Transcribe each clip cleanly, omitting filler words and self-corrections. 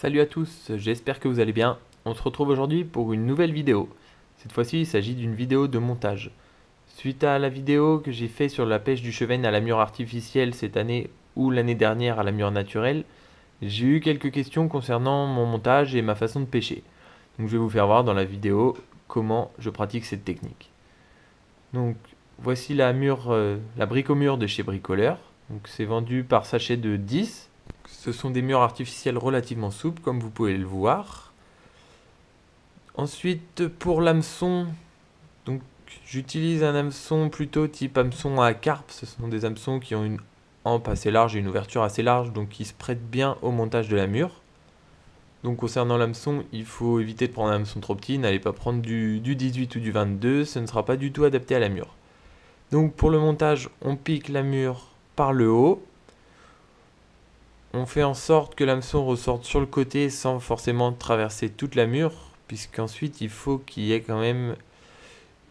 Salut à tous, j'espère que vous allez bien. On se retrouve aujourd'hui pour une nouvelle vidéo. Cette fois-ci, il s'agit d'une vidéo de montage. Suite à la vidéo que j'ai fait sur la pêche du chevesne à la mure artificielle cette année ou l'année dernière à la mure naturelle, j'ai eu quelques questions concernant mon montage et ma façon de pêcher. Donc je vais vous faire voir dans la vidéo comment je pratique cette technique. Donc voici la brique au mur de chez Bricoleur. Donc c'est vendu par sachet de 10. Ce sont des murs artificiels relativement souples, comme vous pouvez le voir. Ensuite, pour l'hameçon, donc j'utilise un hameçon plutôt type hameçon à carpe. Ce sont des hameçons qui ont une hampe assez large et une ouverture assez large, donc qui se prêtent bien au montage de la mure. Donc concernant l'hameçon, il faut éviter de prendre un hameçon trop petit. N'allez pas prendre du 18 ou du 22, ce ne sera pas du tout adapté à la mure. Donc pour le montage, on pique la mure par le haut. On fait en sorte que l'hameçon ressorte sur le côté sans forcément traverser toute la mure, puisqu'ensuite il faut qu'il y ait quand même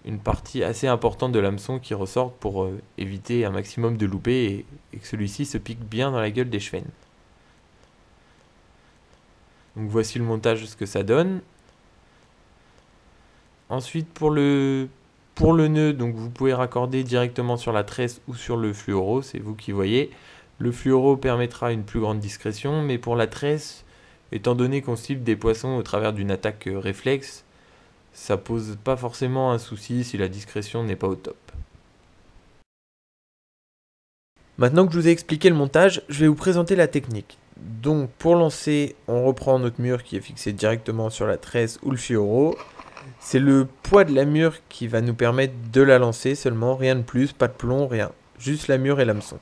une partie assez importante de l'hameçon qui ressorte pour éviter un maximum de loupés et que celui-ci se pique bien dans la gueule des chevesnes. Donc voici le montage, ce que ça donne. Ensuite pour le nœud, donc vous pouvez raccorder directement sur la tresse ou sur le fluoro, c'est vous qui voyez. Le fluoro permettra une plus grande discrétion, mais pour la tresse, étant donné qu'on cible des poissons au travers d'une attaque réflexe, ça pose pas forcément un souci si la discrétion n'est pas au top. Maintenant que je vous ai expliqué le montage, je vais vous présenter la technique. Donc pour lancer, on reprend notre mur qui est fixé directement sur la tresse ou le fluoro. C'est le poids de la mur qui va nous permettre de la lancer seulement, rien de plus, pas de plomb, rien. Juste la mur et l'hameçon.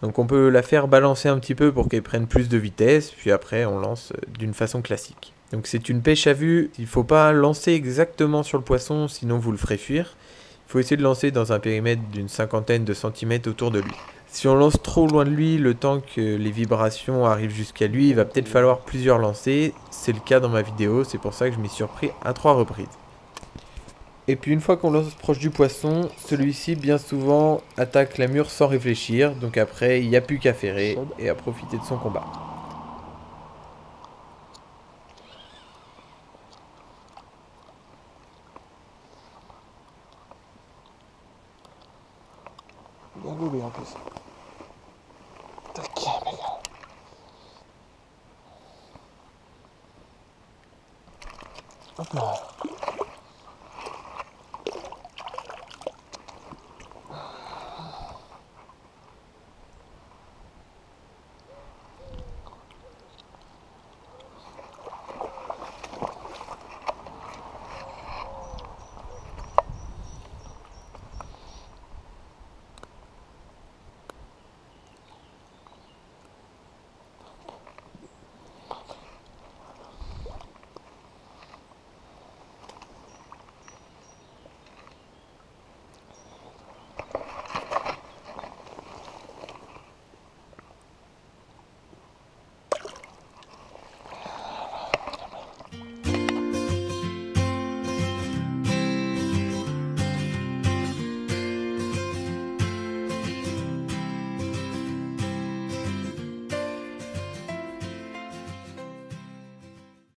Donc on peut la faire balancer un petit peu pour qu'elle prenne plus de vitesse, puis après on lance d'une façon classique. Donc c'est une pêche à vue, il ne faut pas lancer exactement sur le poisson, sinon vous le ferez fuir. Il faut essayer de lancer dans un périmètre d'une cinquantaine de centimètres autour de lui. Si on lance trop loin de lui, le temps que les vibrations arrivent jusqu'à lui, il va peut-être falloir plusieurs lancers. C'est le cas dans ma vidéo, c'est pour ça que je m'y suis surpris à 3 reprises. Et puis une fois qu'on lance proche du poisson, celui-ci bien souvent attaque la mure sans réfléchir, donc après il n'y a plus qu'à ferrer et à profiter de son combat. Bien gobé en plus. Tac, mec. Hop là.